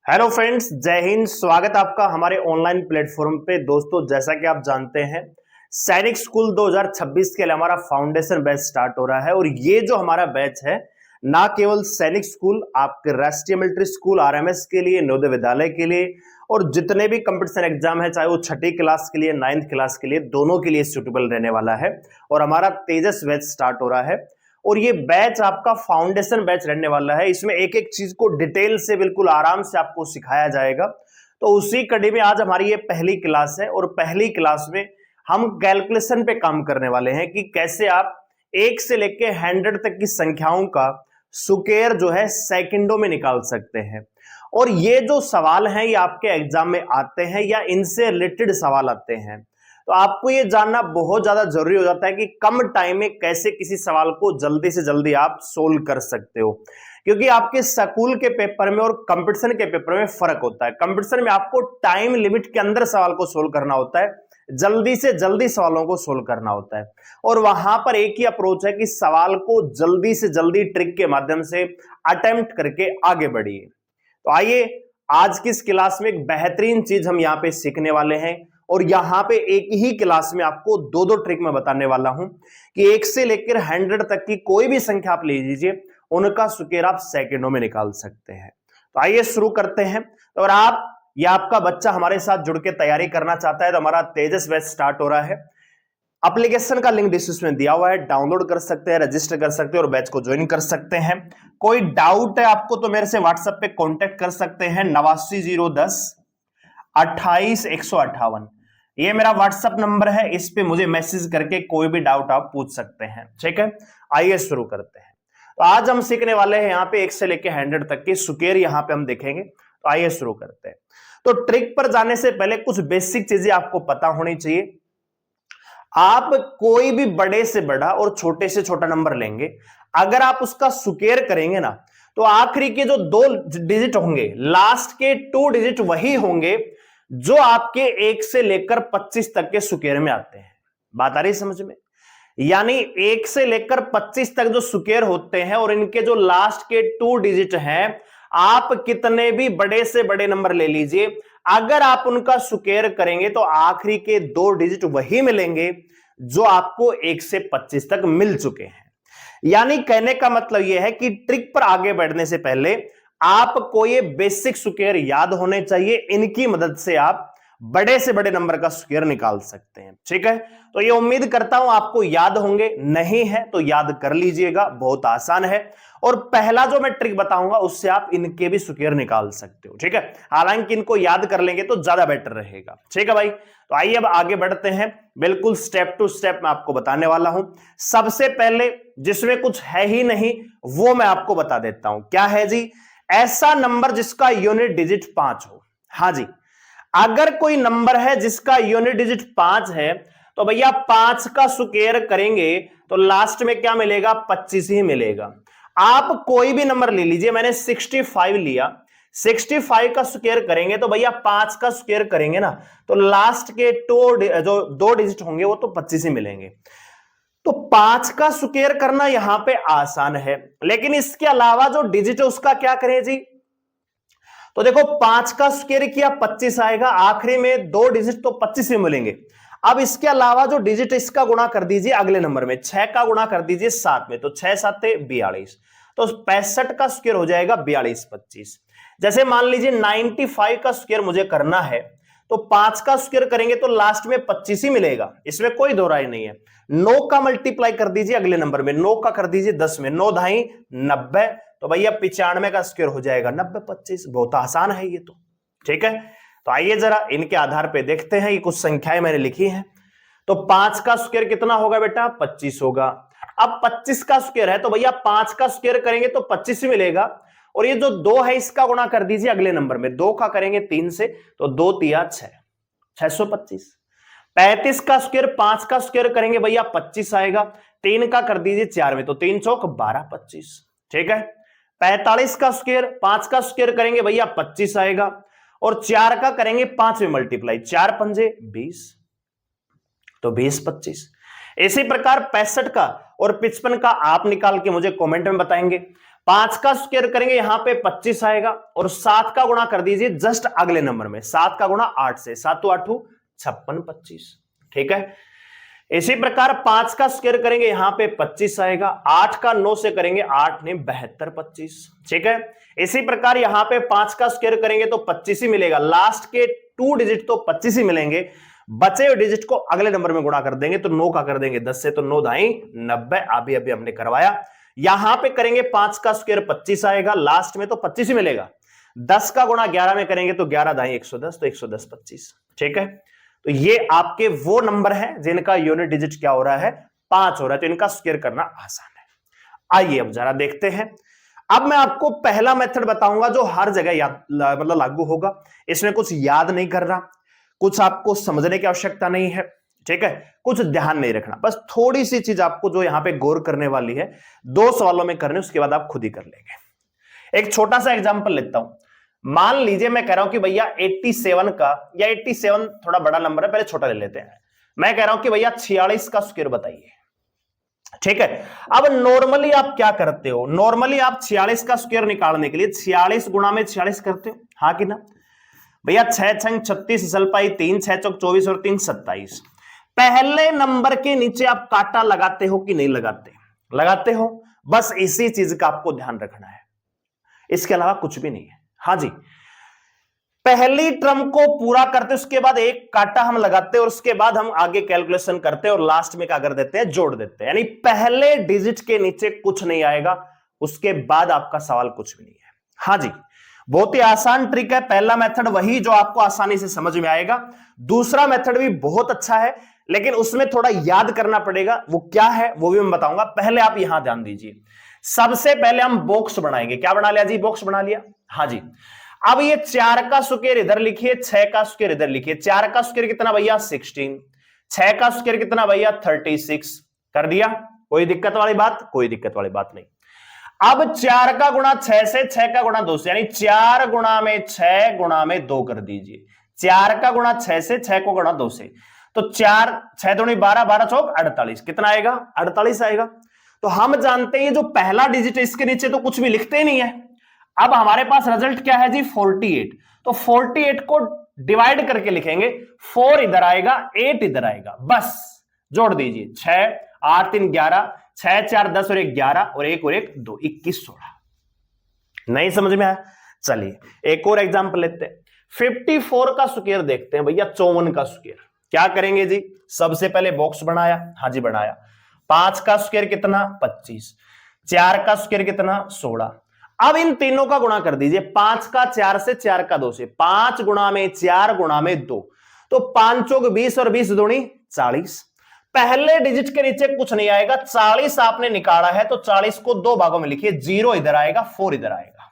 Hello friends, जय हिंद। स्वागत है आपका हमारे ऑनलाइन प्लेटफॉर्म पे। दोस्तों, जैसा कि आप जानते हैं, सैनिक स्कूल 2026 के लिए हमारा फाउंडेशन बैच स्टार्ट हो रहा है। और ये जो हमारा बैच है, ना केवल सैनिक स्कूल, आपके राष्ट्रीय मिलिट्री स्कूल आरएमएस के लिए, नवोदय विद्यालय के लिए और जितने भी कंपटीशन एग्जाम है, चाहे वो छठी क्लास के लिए, 9th क्लास के लिए, दोनों के लिए सूटेबल रहने वाला है। और हमारा तेजस बैच स्टार्ट हो रहा है और ये बैच आपका फाउंडेशन बैच रहने वाला है। इसमें एक एक चीज को डिटेल से बिल्कुल आराम से आपको सिखाया जाएगा। तो उसी कड़ी में आज हमारी ये पहली क्लास है और पहली क्लास में हम कैलकुलेशन पे काम करने वाले हैं कि कैसे आप 1 से लेके 100 तक की संख्याओं का सुकेर जो है सेकंडों में निकाल सकते हैं। और ये जो सवाल हैं ये आपके एग्जाम में आते हैं या इनसे रिलेटेड सवाल आते हैं। तो आपको ये जानना बहुत ज्यादा जरूरी हो जाता है कि कम टाइम में कैसे किसी सवाल को जल्दी से जल्दी आप सोल्व कर सकते हो। क्योंकि आपके स्कूल के पेपर में और कंपटीशन के पेपर में फर्क होता है। कंपटीशन में आपको टाइम लिमिट के अंदर सवाल को सोल्व करना होता है, जल्दी से जल्दी सवालों को सोल्व करना होता है। और वहां पर एक ही अप्रोच है कि सवाल को जल्दी से जल्दी ट्रिक के माध्यम से अटेम्प्ट करके आगे बढ़िए। तो आइए, आज की इस क्लास में एक बेहतरीन चीज हम यहाँ पे सीखने वाले हैं। और यहां पे एक ही क्लास में आपको दो दो ट्रिक मैं बताने वाला हूं कि 1 से लेकर 100 तक की कोई भी संख्या आप ले लीजिए, उनका सुकेर आप सेकंडों में निकाल सकते हैं। तो आइए शुरू करते हैं। तो अगर आप या आपका बच्चा हमारे साथ जुड़ के तैयारी करना चाहता है तो हमारा तेजस बैच स्टार्ट हो रहा है। एप्लीकेशन का लिंक डिस्क्रिप्शन में दिया हुआ है, डाउनलोड कर सकते हैं, रजिस्टर कर सकते हैं और बैच को ज्वाइन कर सकते हैं। कोई डाउट है आपको तो मेरे से व्हाट्सएप पे कांटेक्ट कर सकते हैं। 89 010 28 158 ये मेरा व्हाट्सएप नंबर है। इस पे मुझे मैसेज करके कोई भी डाउट आप पूछ सकते हैं। ठीक है, आइए शुरू करते हैं। तो आज हम सीखने वाले हैं यहाँ पे 1 से लेकर 100 तक के सुकेर यहाँ पे हम देखेंगे। तो आइए शुरू करते हैं। तो ट्रिक पर जाने से पहले कुछ बेसिक चीजें आपको पता होनी चाहिए। आप कोई भी बड़े से बड़ा और छोटे से छोटा नंबर लेंगे, अगर आप उसका सुकेर करेंगे ना, तो आखिरी के जो 2 डिजिट होंगे, लास्ट के 2 डिजिट वही होंगे जो आपके 1 से लेकर 25 तक के सुकेर में आते हैं। बात आ रही समझ में? यानी 1 से लेकर 25 तक जो सुकेर होते हैं और इनके जो लास्ट के 2 डिजिट हैं, आप कितने भी बड़े से बड़े नंबर ले लीजिए, अगर आप उनका सुकेर करेंगे तो आखिरी के 2 डिजिट वही मिलेंगे जो आपको 1 से 25 तक मिल चुके हैं। यानी कहने का मतलब यह है कि ट्रिक पर आगे बढ़ने से पहले आपको ये बेसिक सुकेर याद होने चाहिए। इनकी मदद से आप बड़े से बड़े नंबर का सुकेर निकाल सकते हैं। ठीक है, तो ये उम्मीद करता हूं आपको याद होंगे। नहीं है तो याद कर लीजिएगा, बहुत आसान है। और पहला जो मैं ट्रिक बताऊंगा उससे आप इनके भी सुकेर निकाल सकते हो। ठीक है, हालांकि इनको याद कर लेंगे तो ज्यादा बेटर रहेगा। ठीक है भाई, तो आइए अब आगे बढ़ते हैं। बिल्कुल स्टेप टू स्टेप मैं आपको बताने वाला हूं। सबसे पहले जिसमें कुछ है ही नहीं वो मैं आपको बता देता हूं। क्या है जी? ऐसा नंबर जिसका यूनिट डिजिट 5 हो। हां जी, अगर कोई नंबर है जिसका यूनिट डिजिट 5 है तो भैया 5 का सुकेर करेंगे तो लास्ट में क्या मिलेगा? 25 ही मिलेगा। आप कोई भी नंबर ले लीजिए, मैंने 65 लिया, 65 का स्क्वायर करेंगे तो भैया 5 का स्क्वायर करेंगे ना, तो लास्ट के जो 2 डिजिट होंगे वो तो 25 ही मिलेंगे। तो 5 का स्क्वायर करना यहां पे आसान है, लेकिन इसके अलावा जो डिजिट है उसका क्या करें जी? तो देखो, 5 का स्क्वायर किया 25 आएगा, आखिरी में 2 डिजिट तो 25 ही मिलेंगे। अब इसके अलावा जो डिजिट इसका गुणा कर दीजिए अगले नंबर में, 6 का गुणा कर दीजिए 7 में, तो 6 7 42, तो 65 का स्क्वायर हो जाएगा 42 25। जैसे मान लीजिए 95 का स्क्वायर मुझे करना है तो 5 का स्क्वायर करेंगे तो लास्ट में 25 ही मिलेगा, इसमें कोई दो राय नहीं है। 9 का मल्टीप्लाई कर दीजिए अगले नंबर में, 9 का कर दीजिए 10 में, 9 ढाई 90, तो भैया 95 का स्क्वायर हो जाएगा 90 25। बहुत आसान है ये तो। ठीक है, तो आइए जरा इनके आधार पे देखते हैं। ये कुछ संख्याएं मैंने लिखी हैं। तो 5 का स्क्वायर कितना होगा बेटा? 25 होगा। अब 25 का स्क्वायर है तो भैया 5 का स्क्वायर करेंगे तो 25 ही मिलेगा। और ये जो 2 है इसका गुणा कर दीजिए अगले नंबर में, 2 का करेंगे 3 से, तो 2 तिया 6, 625। 35 का स्क्वायर 5 का स्क्वायर करेंगे भैया 25 आएगा, 3 का कर दीजिए 4 में, तो 3 चौक 12 25। ठीक है, 45 का स्क्वायर 5 का स्क्वायर करेंगे भैया 25 आएगा, और 4 का करेंगे 5 में मल्टीप्लाई, 4 पंजे 20, तो 20 25। इसी प्रकार 65 का और 55 का आप निकाल के मुझे कमेंट में बताएंगे। 5 का स्क्वायर करेंगे यहां पे 25 आएगा, और 7 का गुणा कर दीजिए जस्ट अगले नंबर में, 7 का गुणा 8 से, 7 तो 8 56 25। ठीक है, इसी प्रकार 5 का स्क्वायर करेंगे यहां पे 25 आएगा, 8 का 9 से करेंगे 8 ने 72 25। ठीक है, इसी प्रकार यहां पे 5 का स्क्वायर करेंगे तो 25 ही मिलेगा, लास्ट के 2 डिजिट तो 25 ही मिलेंगे, बचे हुए डिजिट को अगले नंबर में गुणा कर देंगे तो 9 का कर देंगे 10 से, तो 9 दाई 90, अभी अभी हमने करवाया। यहां पे करेंगे 5 का स्क्वायर 25 आएगा, लास्ट में तो 25 ही मिलेगा, 10 का गुणा 11 में करेंगे तो 11 दाई 110, तो 110 25। ठीक है, तो ये आपके वो नंबर है जिनका यूनिट डिजिट क्या हो रहा है, 5 हो रहा है, तो इनका स्क्वायर करना आसान है। आइए अब जरा देखते हैं। अब मैं आपको पहला मेथड बताऊंगा जो हर जगह याद मतलब लागू होगा, इसमें कुछ याद नहीं करना, कुछ आपको समझने की आवश्यकता नहीं है। ठीक है, कुछ ध्यान नहीं रखना, बस थोड़ी सी चीज आपको जो यहां पे गौर करने वाली है, 2 सवालों में करने, उसके बाद आप खुद ही कर लेंगे। एक छोटा सा एग्जांपल लेता हूं, मान लीजिए मैं कह रहा हूं कि भैया 87 का, या 87 थोड़ा बड़ा नंबर है, पहले छोटा ले लेते हैं, मैं कह रहा हूं कि भैया 46 का स्क्वायर बताइए। ठीक है, अब नॉर्मली आप क्या करते हो, नॉर्मली आप 46 का स्क्वायर निकालने के लिए 46 गुणा में 46 करते हो, हाँ कि ना भैया, 6 छंग 36 सलपाई 3, 6 चौक 24 और 3 27। पहले नंबर के नीचे आप काटा लगाते हो कि नहीं लगाते, लगाते हो, बस इसी चीज का आपको ध्यान रखना है, इसके अलावा कुछ भी नहीं है। हाँ जी, पहली टर्म को पूरा करते उसके बाद एक काटा हम लगाते हैं, और उसके बाद हम आगे कैलकुलेशन करते हैं, और लास्ट में क्या कर देते हैं, जोड़ देते हैं, यानी पहले डिजिट के नीचे कुछ नहीं आएगा, उसके बाद आपका सवाल कुछ भी नहीं है। हाँ जी, बहुत ही आसान ट्रिक है, पहला मेथड वही जो आपको आसानी से समझ में आएगा, दूसरा मेथड भी बहुत अच्छा है, लेकिन उसमें थोड़ा याद करना पड़ेगा, वो क्या है वो भी मैं बताऊंगा, पहले आप यहां ध्यान दीजिए। सबसे पहले हम बॉक्स बनाएंगे, क्या बना लिया जी, बॉक्स बना लिया। हाँ जी, अब ये 4 का स्क्वायर इधर लिखिए, 6 का स्क्वायर इधर लिखिए। 4 का स्क्वायर कितना भैया 16, 6 का स्क्वायर कितना भैया 36, कर दिया, कोई दिक्कत वाली बात, कोई दिक्कत वाली बात नहीं। अब 4 का गुणा 6 से, 6 का गुणा 2 से, यानी 4 गुणा में 6 गुणा में 2 कर दीजिए। 4 का गुणा 6 से, 6 को गुणा 2 से, तो 4 6 दूनी 12, 12 चौक 48, कितना आएगा 48 आएगा। तो हम जानते हैं जो पहला डिजिट है इसके नीचे तो कुछ भी लिखते ही नहीं है। अब हमारे पास रिजल्ट क्या है जी 48, तो 48 को डिवाइड करके लिखेंगे, 4 इधर आएगा 8 इधर आएगा, बस जोड़ दीजिए 6 8 3 11, 6 4 10 और 1 11 और 1 और 1 2 21 16। नहीं समझ में आया, चलिए एक और एग्जांपल लेते हैं। 54 का स्क्वायर देखते हैं भैया, 54 का स्क्वायर क्या करेंगे जी, सबसे पहले बॉक्स बनाया, हाँ जी बनाया। 5 का स्क्वायर कितना 25, 4 का स्क्वायर कितना 16। अब इन तीनों का गुणा कर दीजिए, 5 का 4 से, 4 का 2 से, 5 गुणा में 4 गुणा में 2, तो 5 चौक 20 और 20 दूनी 40। पहले डिजिट के नीचे कुछ नहीं आएगा, 40 आपने निकाला है तो 40 को 2 भागों में लिखिए, 0 इधर आएगा 4 इधर आएगा,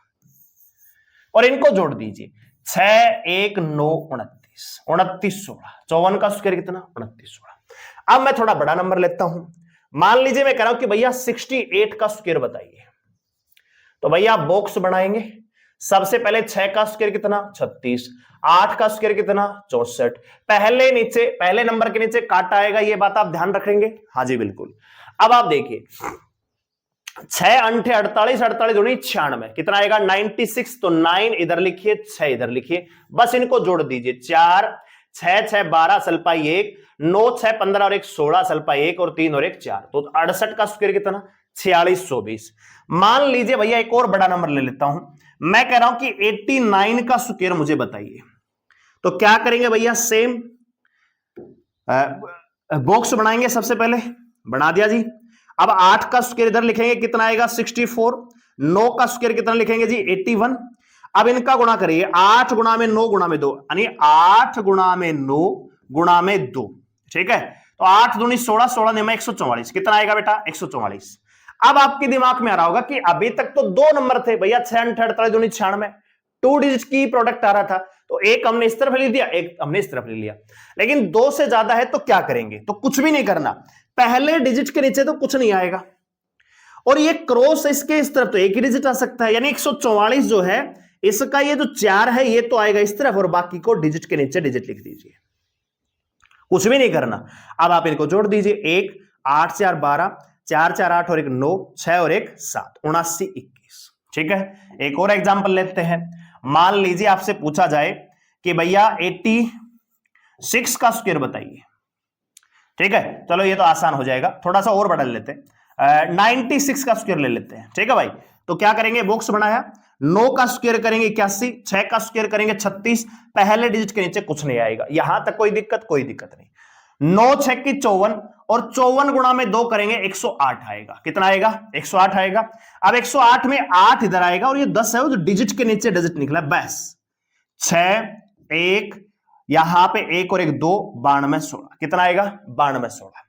और इनको जोड़ दीजिए 6 1 9 29 29 16। 54 का स्क्वायर कितना 29 16। अब मैं थोड़ा बड़ा नंबर लेता हूं, मान लीजिए मैं कह रहा हूं कि भैया 68 का स्क्वायर बताइए, तो भैया बॉक्स बनाएंगे। सबसे पहले 6 का स्क्वायर कितना 36, 8 का स्क्वायर कितना 64। पहले नंबर के नीचे काटा आएगा, ये बात आप ध्यान रखेंगे, हाँ जी बिल्कुल। अब आप देखिए 6 8 48, 48 दूनी 96, कितना आएगा 96, तो 9 इधर लिखिए 6 इधर लिखिए, बस इनको जोड़ दीजिए, 4 6 6 12 सलपाई 1, 9 6 15 और 1 16 सलपाई 1 और 3 और 1 4, तो 68 का स्क्वायर कितना 4620। मान लीजिए भैया एक और बड़ा नंबर ले लेता हूं, मैं कह रहा हूं कि 89 का स्क्वायर मुझे बताइए, तो क्या करेंगे भैया सेम बॉक्स बनाएंगे, सबसे पहले बना दिया जी। अब 8 का स्क्वायर इधर लिखेंगे, कितना आएगा 64, 9 का स्क्वायर कितना लिखेंगे जी 81। अब इनका गुणा करिए, 8 गुणा में 9 गुणा में 2, यानी 8 गुणा में 9 गुणा में 2, ठीक है, तो 8 दूनी 16, 16 ने 144, कितना आएगा बेटा 144। अब आपके दिमाग में आ रहा होगा कि अभी तक तो 2 नंबर थे भैया, 6 48 दूनी 96, 2 डिजिट की प्रोडक्ट आ रहा था, तो एक हमने इस तरफ ले लिया, एक हमने इस तरफ ले लिया, लेकिन 2 से ज्यादा है तो क्या करेंगे, तो कुछ भी नहीं करना, पहले डिजिट के नीचे तो कुछ नहीं आएगा, और ये क्रॉस इसके इस तरफ तो एक ही डिजिट आ सकता है, यानी 144 जो है इसका ये जो 4 है ये तो आएगा इस तरफ, और बाकी को डिजिट के नीचे डिजिट लिख दीजिए, कुछ भी नहीं करना। अब आप इनको जोड़ दीजिए, 1 8 4 12, 4 4 8 और 1 9, 6 और 1 7, 79 21। ठीक है, एक और एग्जांपल लेते हैं। मान लीजिए आपसे पूछा जाए कि भैया 86 का स्क्वायर बताइए। ठीक है, चलो ये तो आसान हो जाएगा, थोड़ा सा और बदल लेते हैं, 96 का स्क्वायर ले लेते हैं। ठीक है भाई, तो क्या करेंगे, बॉक्स बनाया, 9 का स्क्वायर करेंगे 81, 6 का स्क्वायर करेंगे 36, पहले डिजिट के नीचे कुछ नहीं आएगा। यहां तक कोई दिक्कत नहीं। 9 6 की 54 और 54 गुणा में 2 करेंगे 108 आएगा। कितना आएगा, 108 आएगा। अब 108 में 8 इधर आएगा और ये 10 है, वो जो डिजिट के नीचे डिजिट निकला, बस 6 1 यहां पे 1 और 1 2, 92 16। कितना आएगा, 92 16।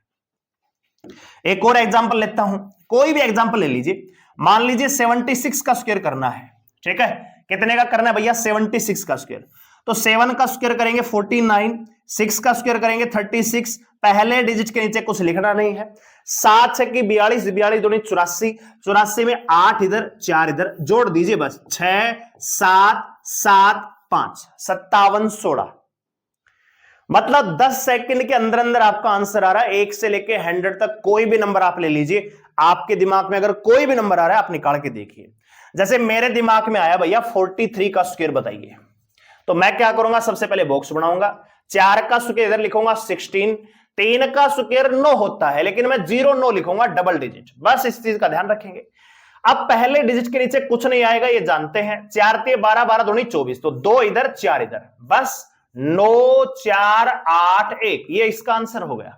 एक और एग्जांपल लेता हूं, कोई भी एग्जांपल ले लीजिए। मान लीजिए 76 का स्क्वायर करना है। ठीक है, कितने का करना है भैया, 76 का स्क्वायर। तो 7 का स्क्वायर करेंगे 49, 6 का स्क्वायर करेंगे 36, पहले डिजिट के नीचे कुछ लिखना नहीं है। 7 6 की 42, 42 दूनी 84, 84 में 8 इधर 4 इधर, जोड़ दीजिए बस 6 7 7 5, 57 16। मतलब 10 सेकंड के अंदर अंदर आपका आंसर आ रहा है। 1 से लेके 100 तक कोई भी नंबर आप ले लीजिए, आपके दिमाग में अगर कोई भी नंबर आ रहा है आप निकाल के देखिए। जैसे मेरे दिमाग में आया भैया 43 का स्क्वायर बताइए, तो मैं क्या करूंगा, सबसे पहले बॉक्स बनाऊंगा, 4 का स्क्वायर इधर लिखूंगा 16, 3 का स्क्वायर 9 होता है, लेकिन मैं 0 9 लिखूंगा डबल डिजिट, बस इस चीज का ध्यान रखेंगे। अब पहले डिजिट के नीचे कुछ नहीं आएगा, ये जानते हैं। 4 3 12, 12 दूनी 24, तो 2 इधर 4 इधर, बस 9 4 8 1, ये इसका आंसर हो गया।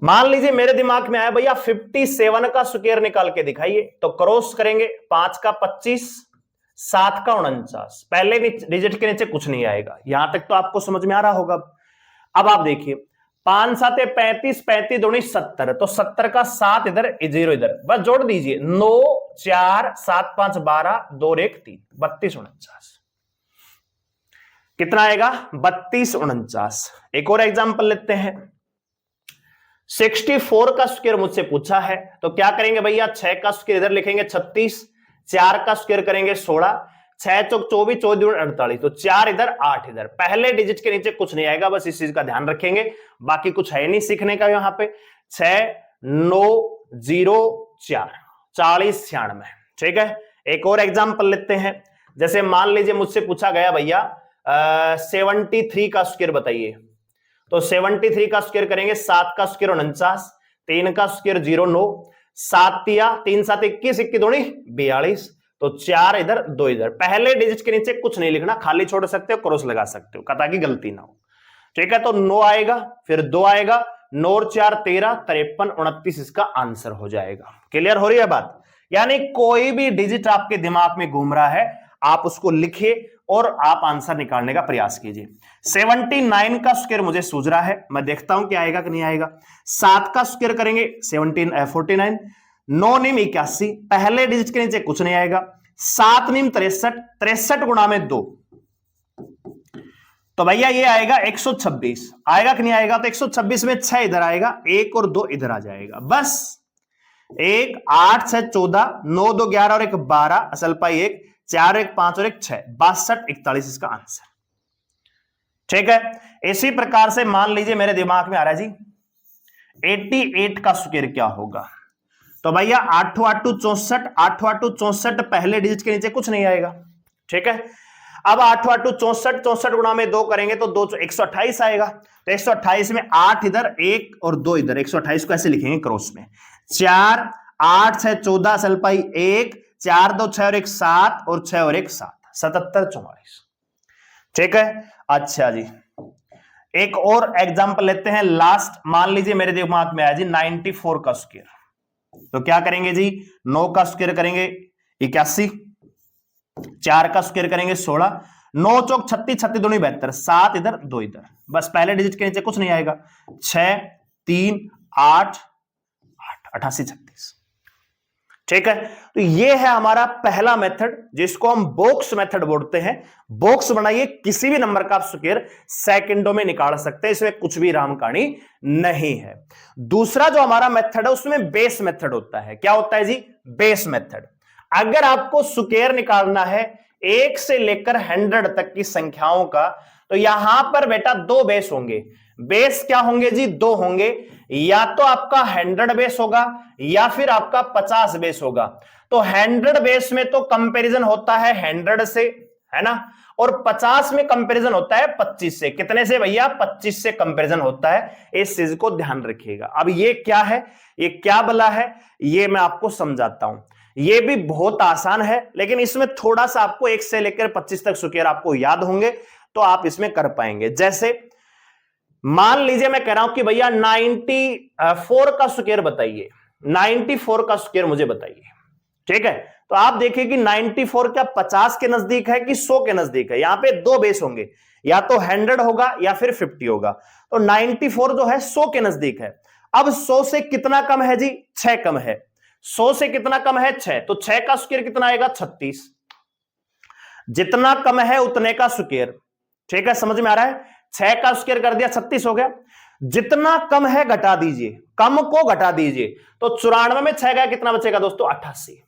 मान लीजिए मेरे दिमाग में आया भैया 57 का स्क्वायर निकाल के दिखाइए, तो क्रॉस करेंगे, 5 का 25, 7 का 49, पहले डिजिट के नीचे कुछ नहीं आएगा। यहां तक तो आपको समझ में आ रहा होगा। अब आप देखिए 5 7 35, 35 दूनी 70, तो 70 का 7 इधर 0 इधर, बस जोड़ दीजिए 9 4 7 5 12 2 1 3, 32 49। कितना आएगा, 32 49। एक और एग्जांपल लेते हैं। 64 का स्क्वायर मुझसे पूछा है, तो क्या करेंगे भैया, 6 का स्क्वायर इधर लिखेंगे 36, 4 का स्क्वायर करेंगे 16, 6 चौक 24, 24 48, तो 4 इधर 8 इधर, पहले डिजिट के नीचे कुछ नहीं आएगा, बस इस चीज का ध्यान रखेंगे, बाकी कुछ है नहीं सीखने का। यहां पे 6 9 0 4, 40 96। ठीक है, एक और एग्जांपल लेते हैं। जैसे मान लीजिए मुझसे पूछा गया भैया 73 का स्क्वायर बताइए, तो 73 का स्क्वायर करेंगे, 7 का स्क्वायर 49, 3 का स्क्वायर 0 9, 7 3 7 21, 21 दूनी 42, तो 4 इधर 2 इधर, पहले डिजिट के नीचे कुछ नहीं लिखना, खाली छोड़ सकते हो, क्रॉस लगा सकते हो, ताकि गलती ना हो। ठीक है, तो 9 आएगा, फिर 2 आएगा, 9 और 4 13, 53 29 इसका आंसर हो जाएगा। क्लियर हो रही है बात? यानी कोई भी डिजिट आपके दिमाग में घूम रहा है, आप उसको लिखिए और आप आंसर निकालने का प्रयास कीजिए। 79 का स्क्वायर मुझे सूझ रहा है, मैं देखता हूं कि आएगा कि नहीं आएगा। 7 का स्क्वायर करेंगे 49, 9 नीम 81, पहले डिजिट के नीचे कुछ नहीं आएगा। 7 नीम 63, 63 गुणा में 2, तो भैया ये आएगा 126, आएगा कि नहीं आएगा, तो 126 में 6 इधर आएगा, 1 और 2 इधर आ जाएगा, बस 1 8 6 14, 9 2 11 और 1 12, असल पाई 1, 4 1 5 और 1 6, 62 41 इसका आंसर। ठीक है, इसी प्रकार से मान लीजिए मेरे दिमाग में आ रहा है जी 88 का स्क्वायर क्या होगा, तो भैया 8 8 64, 8 8 64, पहले डिजिट के नीचे कुछ नहीं आएगा। ठीक है, अब 8 8 64, 64 गुणा में 2 करेंगे तो 2 128 आएगा, तो 128 में 8 इधर 1 और 2 इधर, 128 को ऐसे लिखेंगे क्रॉस में, 4 8 6 14, सलपाई 1, 4 2 6 और 1 7, और 6 और 1 7, 77 44। ठीक है, अच्छा जी एक और एग्जांपल लेते हैं लास्ट। मान लीजिए मेरे दिमाग में आया जी 94 का स्क्वायर, तो क्या करेंगे जी, 9 का स्क्वायर करेंगे 81, 4 का स्क्वायर करेंगे 16, 9 चौक 36, 36 दूनी 72, 7 इधर 2 इधर, बस पहले डिजिट के नीचे कुछ नहीं आएगा। 6 3 8 8 88 36। ठीक है, तो ये है हमारा पहला मेथड, जिसको हम बॉक्स मेथड बोलते हैं। बॉक्स बनाइए, किसी भी नंबर का आप स्क्वायर सेकंडों में निकाल सकते हैं, इसमें कुछ भी राम कहानी नहीं है। दूसरा जो हमारा मेथड है उसमें बेस मेथड होता है। क्या होता है जी, बेस मेथड। अगर आपको स्क्वायर निकालना है 1 से लेकर 100 तक की संख्याओं का, तो यहां पर बेटा 2 बेस होंगे। बेस क्या होंगे जी? 2 होंगे, या तो आपका 100 बेस होगा या फिर आपका 50 बेस होगा। तो 100 बेस में तो कंपैरिजन होता है 100 से, है ना, और 50 में कंपैरिजन होता है 25 से। कितने से भैया? 25 से कंपैरिजन होता है। इस चीज को ध्यान रखिएगा। अब ये क्या है, ये क्या बला है, ये मैं आपको समझाता हूं। ये भी बहुत आसान है, लेकिन इसमें थोड़ा सा आपको 1 से लेकर 25 तक स्क्वायर आपको याद होंगे तो आप इसमें कर पाएंगे। जैसे मान लीजिए मैं कह रहा हूं कि भैया 94 का स्क्वायर बताइए, 94 का स्क्वायर मुझे बताइए। ठीक है, तो आप देखिए कि 94 क्या 50 के नजदीक है कि 100 के नजदीक है? यहां पे 2 बेस होंगे, या तो 100 होगा या फिर 50 होगा। तो 94 जो है 100 के नजदीक है। अब 100 से कितना कम है जी? 6 कम है। 100 से कितना कम है? 6। तो 6 का स्क्वायर कितना आएगा? 36। जितना कम है उतने का स्क्वायर। ठीक है, समझ में आ रहा है? 6 का स्क्वायर कर दिया, 36 हो गया। जितना कम है घटा दीजिए, कम को घटा दीजिए, तो 94 में 6 गया, कितना बचेगा दोस्तों? 88।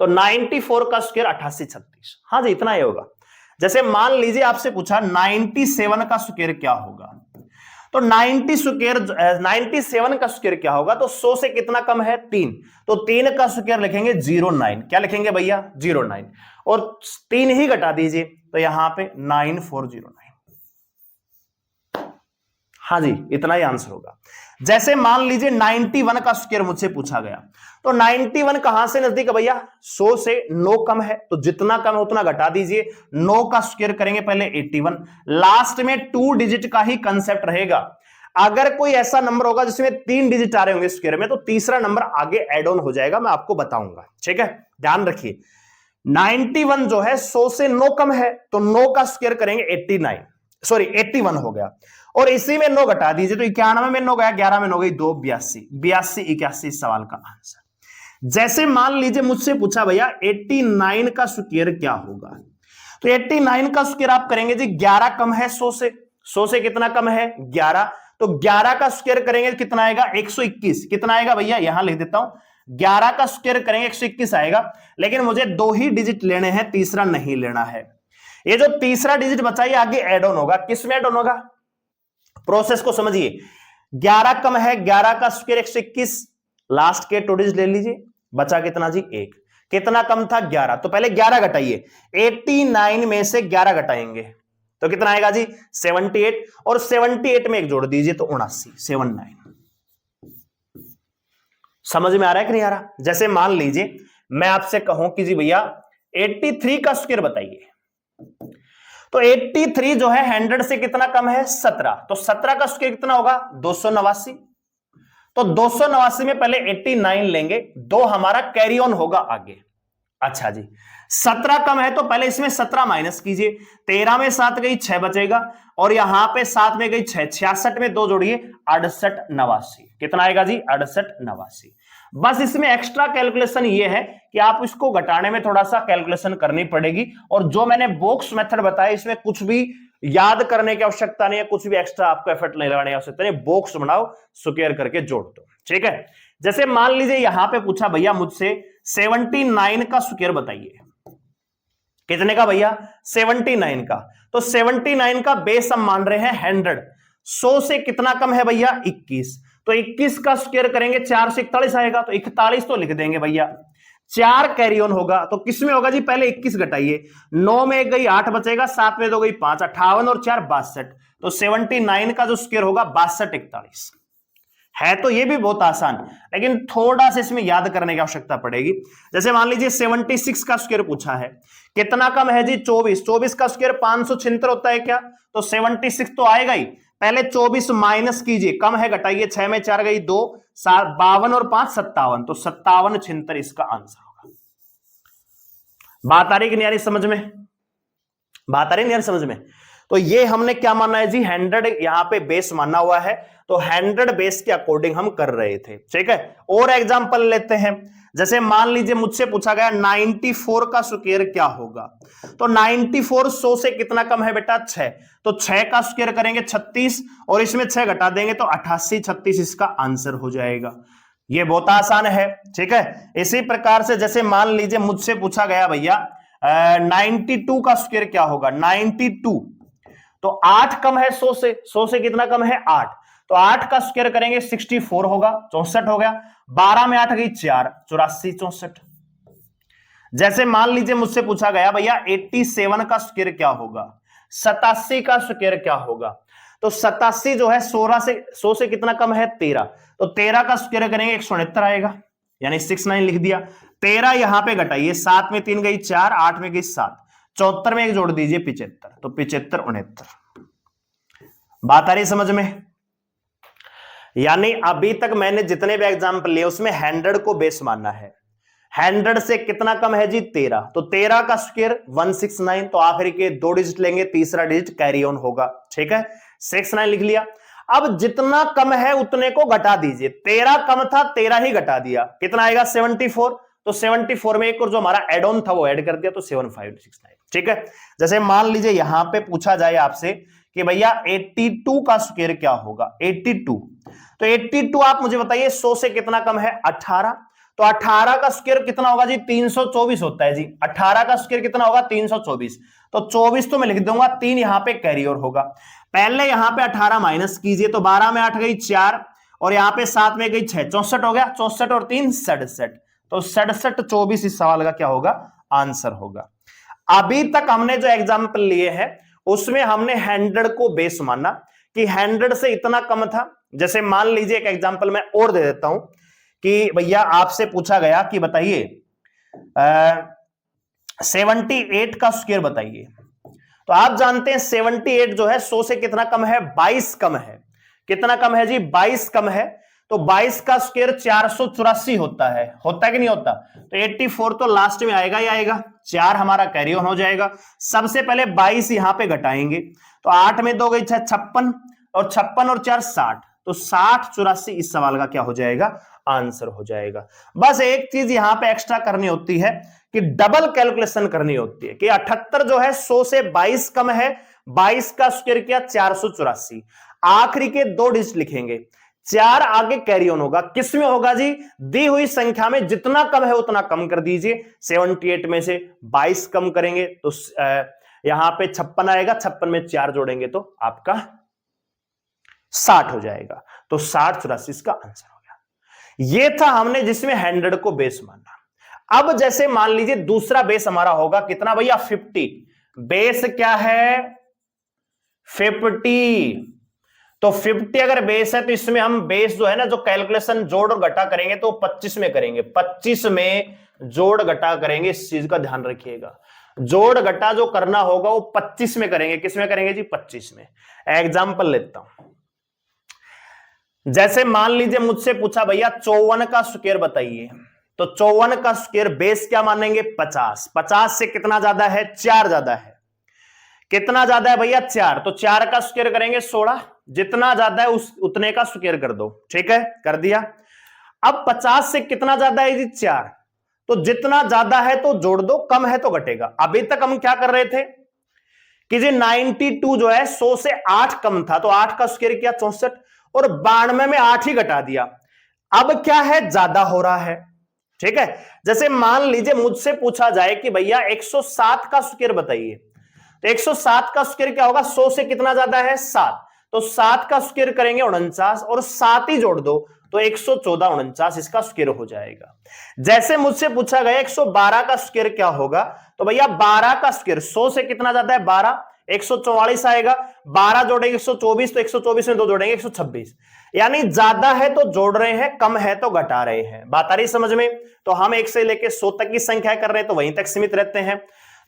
तो 94 का स्क्वायर 88 36। हाँ जी, इतना ही होगा। जैसे मान लीजिए आपसे पूछा 97 का स्क्वायर क्या होगा, तो 97 का स्क्वायर क्या होगा? तो 100 से कितना कम है? 3। तो 3 का स्क्वायर लिखेंगे 09। क्या लिखेंगे भैया? 09। और 3 ही घटा दीजिए, तो यहां पे 9409। हाँ जी, इतना ही आंसर होगा। जैसे मान लीजिए 91 का स्क्वायर मुझसे पूछा गया, तो 91 कहां से नजदीक है भैया? 100 से 9 कम है, तो जितना कम है उतना घटा दीजिए। 9 का स्क्वायर करेंगे पहले 81। लास्ट में 2 डिजिट का ही कंसेप्ट रहेगा। अगर कोई ऐसा नंबर होगा जिसमें 3 डिजिट आ रहे होंगे स्क्वायर में, तो तीसरा नंबर आगे एड ऑन हो जाएगा, मैं आपको बताऊंगा। ठीक है, ध्यान रखिए। 91 जो है 100 से 9 कम है, तो 9 का स्क्वायर करेंगे 81 हो गया। और इसी में 9 घटा दीजिए, तो 91 में 9 गया, 11 में 9 गई 2, 82, 82 81 सवाल का आंसर। जैसे मान लीजिए मुझसे पूछा भैया 89 का स्क्वायर क्या होगा, तो 89 का स्क्वायर आप करेंगे जी, 11 कम है 100 से। 100 से कितना कम है? 11। तो 11 का स्क्वायर करेंगे कितना आएगा? 121। कितना आएगा भैया? यहां लिख देता हूं, 11 का स्क्वायर करेंगे 121 आएगा। लेकिन मुझे 2 ही डिजिट लेने हैं, तीसरा नहीं लेना है। ये जो तीसरा डिजिट बचा ये आगे एड ऑन होगा। किस में एड ऑन होगा? प्रोसेस को समझिए। 11 कम है, 11 का स्क्वायर 121, लास्ट के 2 डिजिट ले लीजिए, बचा कितना जी? 1। कितना कम था? 11। तो पहले 11 घटाइए, 89 में से 11 घटाएंगे तो कितना आएगा जी? 78। और 78 में 1 जोड़ दीजिए तो 79, 79। समझ में आ रहा है कि नहीं आ रहा? जैसे मान लीजिए मैं आपसे कहूं कि जी भैया 83 का स्क्वायर बताइए, तो 83 जो है 100 से कितना कम है? 17। तो 17 का स्क्वायर कितना होगा? 289। तो 289 में पहले 89 लेंगे, 2 हमारा कैरी ऑन होगा आगे। अच्छा जी, 17 कम है तो पहले इसमें 17 माइनस कीजिए, 13 में 7 गई 6 बचेगा, और यहां पे 7 में गई 6, 66 में 2 जोड़िए 68 89। कितना आएगा जी? 68 89। बस इसमें एक्स्ट्रा कैलकुलेशन ये है कि आप इसको घटाने में थोड़ा सा कैलकुलेशन करनी पड़ेगी, और जो मैंने बॉक्स मेथड बताया इसमें कुछ भी याद करने की आवश्यकता नहीं है, कुछ भी एक्स्ट्रा आपको एफर्ट नहीं लगाने की आवश्यकता नहीं। बॉक्स बनाओ, स्क्वायर करके जोड़ दो। ठीक है, जैसे मान लीजिए यहां पे पूछा भैया मुझसे 79 का स्क्वायर बताइए। कितने का भैया? 79 का। तो 79 का बेस हम मान रहे हैं 100। 100 से कितना कम है भैया? 21। तो 21 का स्क्वायर करेंगे 4 से 41 आएगा, तो 41 तो लिख देंगे भैया। 4 कैरी ऑन होगा, तो किसमें होगा जी? पहले 21 घटाइए, 9 में गई 8 बचेगा, 7 में 2 गई 5, 58 और 4 62। तो 79 का जो स्क्वायर होगा 62 41 है। तो ये भी बहुत आसान, लेकिन थोड़ा सा इसमें याद करने की आवश्यकता पड़ेगी। जैसे मान लीजिए 76 का स्क्वायर पूछा है, कितना कम है जी? 24। 24 का स्क्वायर 576 होता है क्या? तो 76 तो आएगा ही, पहले 24 माइनस कीजिए, कम है घटाइए, 6 में 4 गई 2, 52 और 5 57, तो 57 76 इसका आंसर होगा। बात आ रही कि नहीं आ रही समझ में? बात आ रही नहीं आ रही समझ में? तो ये हमने क्या माना है जी? 100 यहां पे बेस माना हुआ है, तो 100 बेस के अकॉर्डिंग हम कर रहे थे। ठीक है, और एग्जांपल लेते हैं। जैसे मान लीजिए मुझसे पूछा गया 94 का स्क्वायर क्या होगा, तो 94 100 से कितना कम है बेटा? 6। तो 6 का स्क्वायर करेंगे 36, और इसमें 6 घटा देंगे तो 88 36 इसका आंसर हो जाएगा। ये बहुत आसान है। ठीक है, इसी प्रकार से जैसे मान लीजिए मुझसे पूछा गया भैया 92 का स्क्वायर क्या होगा? 92, तो 8 कम है 100 से, 100 से कितना कम है 8, तो 8 का स्क्वायर करेंगे 64 होगा, 64 हो गया, 12 में 8 गई 4, 84 64। जैसे मान लीजिए मुझसे पूछा गया भैया 87 का स्क्वायर क्या होगा, 87 का स्क्वायर क्या होगा, तो 87 जो है 16 से 100 से कितना कम है 13, तो 13 का स्क्वायर करेंगे 169 आएगा, यानी 69 लिख दिया। 13 यहां पे घटाइए, 7 में 3 गई 4, 8 में गई 7, 74 में एक जोड़ दीजिए 75, तो 75 69। बात आ रही समझ में? यानी अभी तक मैंने जितने भी एग्जाम्पल लिए उसमें 100 को बेस मानना है। 100 से कितना कम है जी 13, तो 13 का स्क्वायर 169, तो आखिरी के 2 डिजिट लेंगे, तीसरा डिजिट कैरी ऑन होगा, ठीक है, 69 लिख लिया। अब जितना कम है उतने को घटा दीजिए, 13 कम था 13 ही घटा दिया, कितना आएगा 74, तो 74 में एक और जो हमारा एड ऑन था वो ऐड कर दिया, तो 7569, ठीक है। जैसे मान लीजिए यहां पे पूछा जाए आपसे कि भैया 82 का स्क्वायर क्या होगा, 82, तो 82 आप मुझे बताइए 100 से कितना कम है 18, तो 18 का स्क्वायर कितना होगा जी 324 होता है जी, 18 का स्क्वायर कितना होगा 324, तो 24 तो मैं लिख दूंगा, 3 यहां पे कैरी ओवर होगा। पहले यहां पे 18 माइनस कीजिए, तो 12 में 8 गई 4, और यहां पे 7 में गई 6, 64 हो गया, 64 और 3 67, तो 67 24 इस सवाल का क्या होगा आंसर होगा। अभी तक हमने जो एग्जाम्पल लिए हैं उसमें हमने 100 को बेस माना कि 100 से इतना कम था। जैसे मान लीजिए एक एग्जाम्पल मैं और दे देता हूं कि भैया आपसे पूछा गया कि बताइए 78 का स्क्वायर बताइए, तो आप जानते हैं 78 जो है 100 से कितना कम है 22 कम है, कितना कम है जी 22 कम है, तो 22 का स्क्वायर 484 होता है कि नहीं होता, तो 84 तो लास्ट में आएगा ही आएगा, 4 हमारा कैरी ऑन हो जाएगा। सबसे पहले 22 यहां पे घटाएंगे, तो 8 में 2 गई 6 56, और 56 और 4 60, तो 60 84 इस सवाल का क्या हो जाएगा आंसर हो जाएगा। बस एक चीज यहां पे एक्स्ट्रा करनी होती है कि डबल कैलकुलेशन करनी होती है कि 78 जो है 100 से 22 कम है, 22 का स्क्वायर किया 484, आखिरी के 2 डिजिट लिखेंगे, 4 आगे कैरी ऑन होगा, किसमें होगा जी दी हुई संख्या में, जितना कम है उतना कम कर दीजिए। 78 में से 22 कम करेंगे तो यहां पे 56 आएगा, 56 में 4 जोड़ेंगे तो आपका 60 हो जाएगा, तो 60 84 इसका आंसर हो गया। ये था हमने जिसमें 100 को बेस माना। अब जैसे मान लीजिए दूसरा बेस हमारा होगा कितना भैया 50, बेस क्या है 50, तो 50 अगर बेस है तो इसमें हम बेस जो है ना जो कैलकुलेशन जोड़ और घटा करेंगे तो 25 में करेंगे, 25 में जोड़ घटा करेंगे, इस चीज का ध्यान रखिएगा, जोड़ घटा जो करना होगा वो 25 में करेंगे, किसमें करेंगे जी 25 में। एग्जाम्पल लेता हूं, जैसे मान लीजिए मुझसे पूछा भैया 54 का स्क्वायर बताइए, तो 54 का स्क्वायर बेस क्या मानेंगे 50, 50 से कितना ज्यादा है 4 ज्यादा है, कितना ज्यादा है भैया 4, तो 4 का स्क्वायर करेंगे 16, जितना ज्यादा है उतने का स्क्वायर कर दो, ठीक है कर दिया। अब 50 से कितना ज्यादा है जी 4, तो जितना ज्यादा है तो जोड़ दो, कम है तो घटेगा। अभी तक हम क्या कर रहे थे कि जी 92 जो है 100 से 8 कम था, तो 8 का स्क्वायर किया 64, और 92 में 8 ही घटा दिया। अब क्या है ज्यादा हो रहा है, ठीक है। जैसे मान लीजिए मुझसे पूछा जाए कि भैया 107 का स्क्वायर बताइए, तो 107 का स्क्वायर क्या होगा 100 से कितना ज्यादा है 7, तो 7 का स्क्वायर करेंगे 49, और 7 ही जोड़ दो तो 114 49 इसका स्क्वायर हो जाएगा। जैसे मुझसे पूछा गया 112 का स्क्वायर क्या होगा, तो भैया 12 का स्क्वायर 100 से कितना ज्यादा है 12, 144 आएगा, 12 जोड़ेंगे 124, तो 124 में 2 जोड़ेंगे 126, यानी ज्यादा है तो जोड़ रहे हैं, कम है तो घटा रहे हैं। बात आ रही समझ में? तो हम 1 से लेके 100 तक की संख्या कर रहे हैं तो वहीं तक सीमित रहते हैं।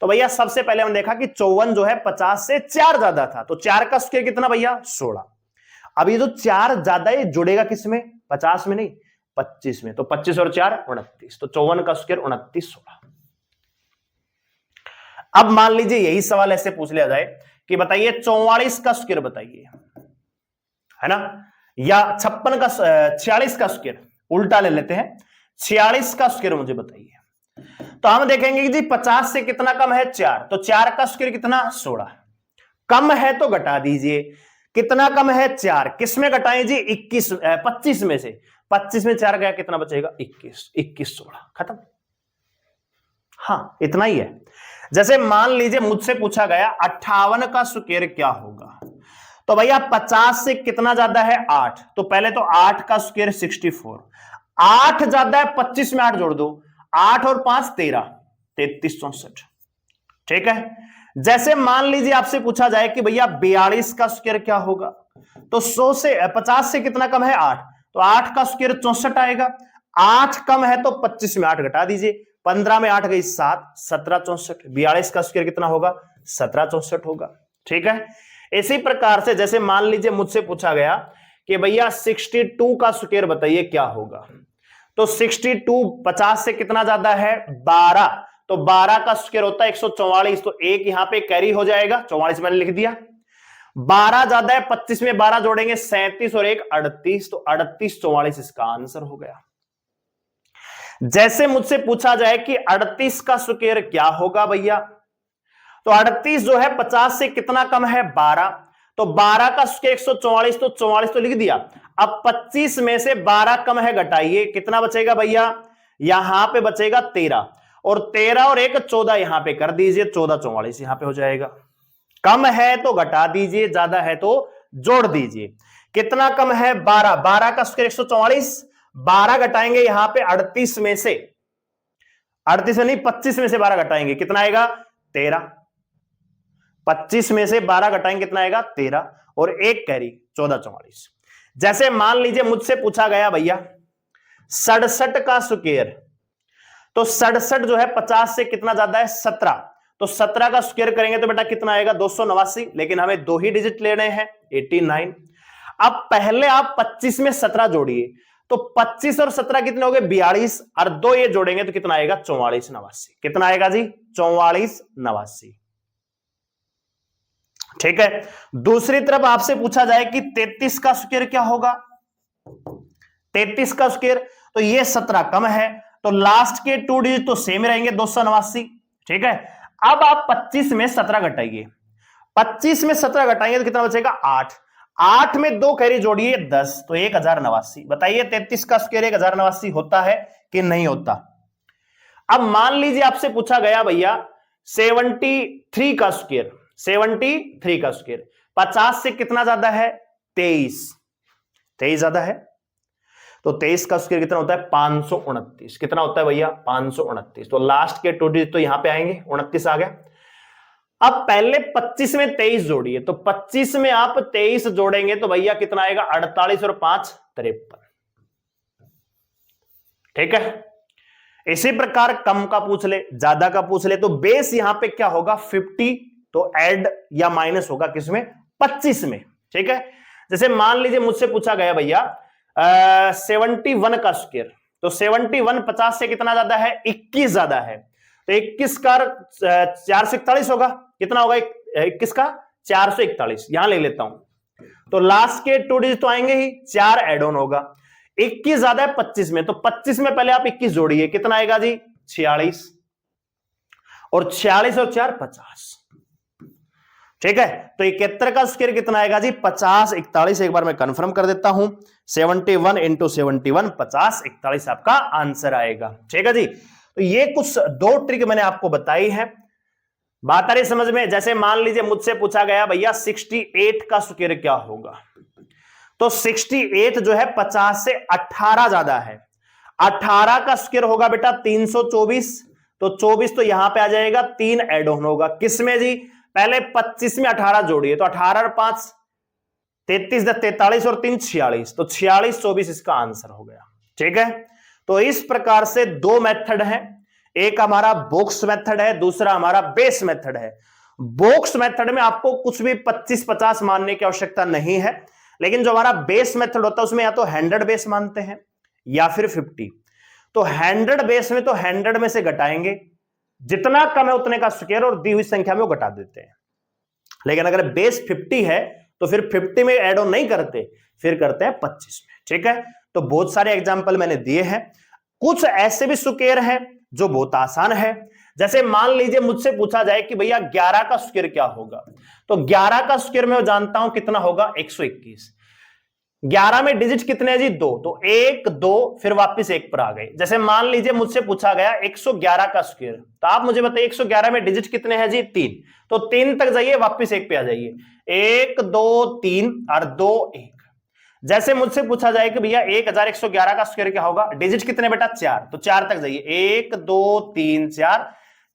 तो भैया सबसे पहले हमने देखा कि 54 जो है 50 से 4 ज्यादा था, तो 4 का स्क्वायर कितना भैया 16। अब ये जो 4 ज्यादा है जुड़ेगा किसमें 50 में नहीं 25 में, तो 25 और 4 29, तो 54 का स्क्वायर 29 16। अब मान लीजिए यही सवाल ऐसे पूछ लिया जाए कि बताइए 44 का स्क्वायर बताइए, है ना, या 56 का 46 का स्क्वायर, उल्टा ले लेते हैं, 46 का स्क्वायर मुझे बताइए। तो हम देखेंगे कि जी 50 से कितना कम है 4, तो 4 का स्क्वायर कितना 16, कम है तो घटा दीजिए, कितना कम है 4, किसमें घटाएं जी 25 में से, 25 में 4 गया कितना बचेगा 21, 21 16 खत्म। हाँ इतना ही है। जैसे मान लीजिए मुझसे पूछा गया 58 का स्क्वायर क्या होगा, तो भैया 50 से कितना ज्यादा है 8, तो पहले तो 8 का स्क्वायर 64, 8 ज्यादा है 25 में 8 जोड़ दो, 8 और 5 13, 33 64। ठीक है। जैसे मान लीजिए आपसे पूछा जाए कि भैया 42 का स्क्वायर क्या होगा, तो 100 से 50 से कितना कम है 8, तो 8 का स्क्वायर 64 आएगा, 8 कम है तो 25 में 8 घटा दीजिए, 15 में 8 गई 7, 17 64, 42 का स्क्वायर कितना होगा 17 64 होगा। ठीक है। इसी प्रकार से जैसे मान लीजिए मुझसे पूछा गया कि भैया 62 का स्क्वायर बताइए क्या होगा, तो 62 50 से कितना ज्यादा है 12, तो 12 का स्क्वायर होता है 144, तो एक यहां पे कैरी हो जाएगा, 44 मैंने लिख दिया। 12 ज्यादा है 25 में 12 जोड़ेंगे 37 और 1 38, तो 38 44 इसका आंसर हो गया। जैसे मुझसे पूछा जाए कि 38 का स्क्वायर क्या होगा भैया, तो 38 जो है 50 से कितना कम है 12, तो 12 का स्क्वायर 144, तो 44 तो लिख दिया। अब 25 में से 12 कम है घटाइए, कितना बचेगा भैया, यहां पे बचेगा 13, और 13 और 1 14 यहां पे कर दीजिए, 14 44 यहां पे हो जाएगा। कम है तो घटा दीजिए, ज्यादा है तो जोड़ दीजिए। कितना कम है 12, 12 का स्क्वायर 144, 12 घटाएंगे यहां पे 38 में से, 38 में नहीं 25 में से 12 घटाएंगे कितना आएगा 13, 25 में से 12 घटाएंगे कितना आएगा 13, और एक कैरी 14 44। जैसे मान लीजिए मुझसे पूछा गया भैया 67 का स्क्वायर, तो 67 जो है 50 से कितना ज्यादा है 17, तो 17 का स्क्वायर करेंगे तो बेटा कितना आएगा 289, लेकिन हमें 2 ही डिजिट लेने हैं 89। अब पहले आप 25 में 17 जोड़िए, तो 25 और 17 कितने हो गए 42, और 2 ये जोड़ेंगे तो कितना आएगा 44 89, कितना आएगा जी 44 89। ठीक है। दूसरी तरफ आपसे पूछा जाए कि 33 का स्क्वायर क्या होगा, 33 का स्क्वायर, तो ये 17 कम है, तो लास्ट के 2 डिजिट तो सेम रहेंगे 289। ठीक है। अब आप 25 में 17 घटाइए, 25 में 17 घटाएंगे तो कितना बचेगा 8, 8 में 2 कैरी जोड़िए 10, तो 1089। बताइए 33 का स्क्वायर 1089 होता है कि नहीं होता। अब मान लीजिए आपसे पूछा गया भैया 73 का स्क्वायर, 73 का स्क्वायर 50 से कितना ज्यादा है 23, 23 ज्यादा है, तो 23 का स्क्वायर कितना होता है 529, कितना होता है भैया 529, तो लास्ट के 2 डिजिट तो यहां पे आएंगे, 29 आ गया। अब पहले 25 में 23 जोड़िए, तो 25 में आप 23 जोड़ेंगे तो भैया कितना आएगा 48 और 5 53। ठीक है। इसी प्रकार कम का पूछ ले ज्यादा का पूछ ले, तो बेस यहां पे क्या होगा 50, तो ऐड या माइनस होगा किसमें 25 में। ठीक है। जैसे मान लीजिए मुझसे पूछा गया भैया 71 का स्क्वायर, तो 71 50 से कितना ज्यादा है 21 ज्यादा है, तो 21 का 441 होगा, कितना होगा 21 का 441, यहां ले लेता हूं, तो लास्ट के 2 डिजिट तो आएंगे ही, 4 एड ऑन होगा, 21 ज्यादा है 25 में, तो 25 में पहले आप 21 जोड़िए, कितना आएगा जी 46, और 46 और 4 50। ठीक है। तो 71 का स्क्वायर कितना आएगा जी 50 41, एक बार मैं कंफर्म कर देता हूं, 71 इंटू 71 50 41 आपका आंसर आएगा। ठीक है जी। तो ये कुछ 2 ट्रिक मैंने आपको बताई है, बात आ रही समझ में। जैसे मान लीजिए मुझसे पूछा गया भैया 68 का स्क्वायर क्या होगा, तो 68 जो है 50 से 18 ज्यादा है, 18 का स्क्वायर होगा बेटा 324, तो 24 तो यहां पे आ जाएगा, 3 एड ऑन होगा किसमें जी, पहले 25 में 18 जोड़िए, तो 18 और 5 33 43 और 3 46, तो 46 24 इसका आंसर हो गया। ठीक है। तो इस प्रकार से 2 मेथड है, एक हमारा बॉक्स मेथड है, दूसरा हमारा बेस मेथड है। बॉक्स मेथड में आपको कुछ भी 25 50 मानने की आवश्यकता नहीं है, लेकिन जो हमारा बेस मेथड होता है उसमें या तो 100 बेस मानते हैं या फिर 50। तो 100 बेस में तो 100 में से घटाएंगे, जितना कम है उतने का स्क्वायर और दी हुई संख्या में वो घटा देते हैं। लेकिन अगर बेस 50 है तो फिर 50 में एड ऑन नहीं करते, फिर करते हैं 25 में। ठीक है। तो बहुत सारे एग्जांपल मैंने दिए हैं, कुछ ऐसे भी स्क्वायर हैं जो बहुत आसान है। जैसे मान लीजिए मुझसे पूछा जाए कि भैया 11 का स्क्वायर क्या होगा, तो 11 का स्क्वायर मैं जानता हूं कितना होगा 121, 11 में डिजिट कितने हैं जी? 2, तो 1 2 फिर वापस 1 पर आ गए। जैसे मान लीजिए मुझसे पूछा गया 111 का स्क्वायर, तो आप मुझे बताइए 111 में डिजिट कितने हैं जी? 3, तो 3 तक जाइए, वापस 1 पे आ जाइए। 1 2 3 और 2 1। जैसे मुझसे पूछा जाए कि भैया 1111 का स्क्वायर क्या होगा? डिजिट कितने बेटा? 4, तो 4 तक जाइए। 1 2 3 4,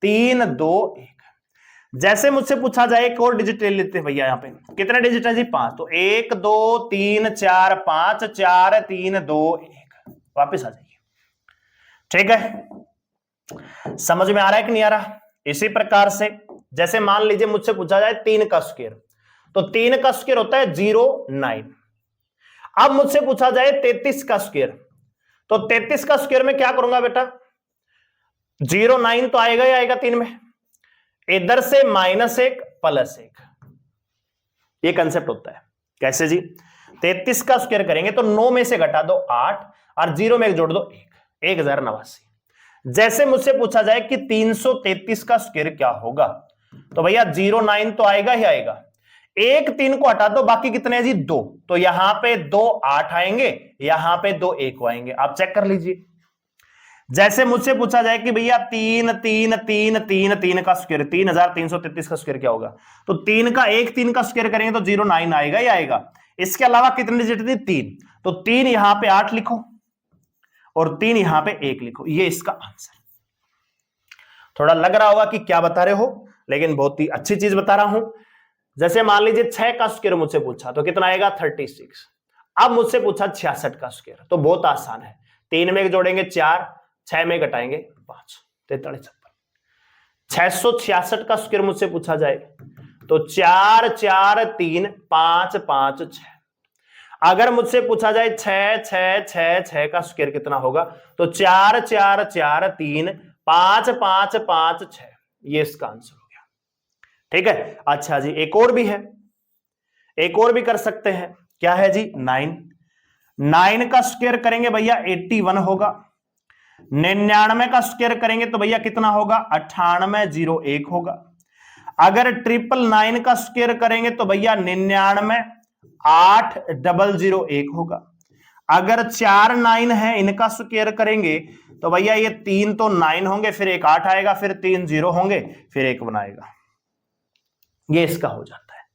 3 2 1। जैसे मुझसे पूछा जाए एक और डिजिट ले लेते हैं भैया, यहां पे कितने डिजिट है जी? 5, तो 1 2 3 4 5, 4 3 2 1, वापिस आ जाइए। ठीक है, समझ में आ रहा है कि नहीं आ रहा? इसी प्रकार से जैसे मान लीजिए मुझसे पूछा जाए 3 का स्क्वायर, तो 3 का स्क्वायर होता है 09। अब मुझसे पूछा जाए 33 का स्क्वायर, तो 33 का स्क्वायर में क्या करूंगा बेटा? 09 तो आएगा ही आएगा 3 में, इधर से -1 +1, ये कंसेप्ट होता है। कैसे जी? 33 का स्क्वायर करेंगे तो 9 में से घटा दो 8 और 0 में एक जोड़ दो 1, 1089। जैसे मुझसे पूछा जाए कि 333 का स्क्वायर क्या होगा, तो भैया 09 तो आएगा ही आएगा, 1 3 को हटा दो, बाकी कितने हैं जी? 2, तो यहां पे 2 8 आएंगे, यहां पे 2 1 आएंगे। आप चेक कर लीजिए। जैसे मुझसे पूछा जाए कि भैया 3 3 3 3 3 का स्क्वायर, 3333 का स्क्वायर क्या होगा, तो 3 का 1 3 का स्क्वायर करेंगे तो 09 आएगा ही आएगा। इसके अलावा कितने डिजिट थी? 3, तो 3 यहां पे 8 लिखो और 3 यहां पे 1 लिखो, ये इसका आंसर। थोड़ा लग रहा होगा कि क्या बता रहे हो, लेकिन बहुत ही अच्छी चीज बता रहा हूं। जैसे मान लीजिए 6 का स्क्वायर मुझसे पूछा, तो कितना आएगा? 36। अब मुझसे पूछा 66 का स्क्वायर, तो बहुत आसान है, 3 में जोड़ेंगे 4, 6 में घटाएंगे 5, 43 666 का स्क्वायर मुझसे पूछा जाए तो 4 4 3 5 5 6। अगर मुझसे पूछा जाए 6 6 6 6 का स्क्वायर कितना होगा, तो 4 4 4 3 5 5 5 6, ये इसका आंसर हो गया। ठीक है, अच्छा जी एक और भी है, एक और भी कर सकते हैं। क्या है जी? 9 9 का स्क्वायर करेंगे भैया 81 होगा। 99 का स्क्वायर करेंगे तो भैया कितना होगा? 9801 होगा। अगर 999 का स्क्वायर करेंगे तो भैया 99 8001 होगा। अगर 4 9 है, इनका स्क्वायर करेंगे तो भैया ये 3 तो 9 होंगे, फिर एक 8 आएगा, फिर 3 0 होंगे, फिर 1 बनाएगा, ये इसका हो जाता है।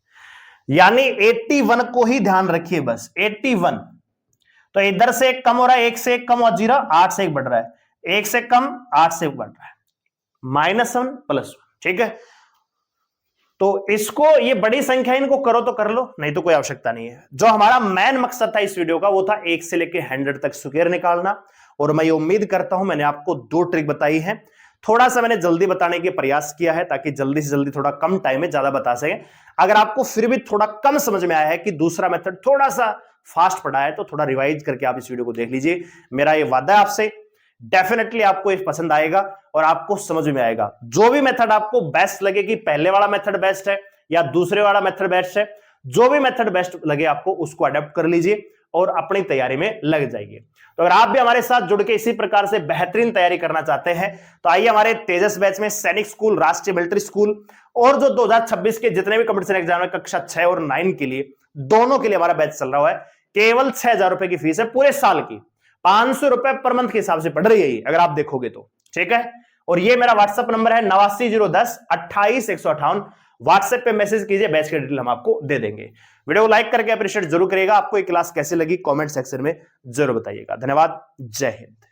यानी 81 को ही ध्यान रखिए बस, 81। तो इधर से एक कम हो रहा है, 1 से 1 कम और 0, 8 से 1 बढ़ रहा है, 1 से कम 8 से 1 बढ़ रहा है, -1 +1। ठीक है, तो इसको, ये बड़ी संख्या इनको करो तो कर लो, नहीं तो कोई आवश्यकता नहीं है। जो हमारा मेन मकसद था इस वीडियो का वो था 1 से लेके 100 तक स्क्वायर निकालना। और मैं ये उम्मीद करता हूं मैंने आपको 2 ट्रिक बताई है। थोड़ा सा मैंने जल्दी बताने की प्रयास किया है ताकि जल्दी से जल्दी थोड़ा कम टाइम में ज्यादा बता सके। अगर आपको फिर भी थोड़ा कम समझ में आया है कि दूसरा मेथड थोड़ा सा फास्ट पड़ा है, तो थोड़ा रिवाइज करके आप इस वीडियो को देख लीजिए। मेरा ये वादा है आपसे, डेफिनेटली आपको ये पसंद आएगा और आपको समझ में आएगा। जो भी मेथड आपको बेस्ट लगे कि पहले वाला मेथड बेस्ट है या दूसरे वाला मेथड बेस्ट है, जो भी मेथड बेस्ट लगे आपको उसको अडॉप्ट कर लीजिए और अपनी तैयारी में लग जाइए। तो अगर आप भी हमारे साथ जुड़ के इसी प्रकार से बेहतरीन तैयारी करना चाहते हैं तो आइए हमारे तेजस बैच में सैनिक स्कूल, राष्ट्रीय मिलिट्री स्कूल और जो 2026 के जितने भी कंपटीशन एग्जाम है कक्षा 6 और 9 के लिए, दोनों के लिए हमारा बैच चल रहा है। केवल 6000 रुपए की फीस है पूरे साल की, 500 रुपए पर मंथ के हिसाब से पढ़ रही है अगर आप देखोगे तो। ठीक है, और ये मेरा व्हाट्सएप नंबर है 89 010 28 158। व्हाट्सएप पे मैसेज कीजिए, बैच की डिटेल हम आपको दे देंगे। वीडियो को लाइक करके अप्रिशिएट जरूर करिएगा। आपको ये क्लास कैसे लगी कमेंट सेक्शन में जरूर बताइएगा। धन्यवाद, जय हिंद।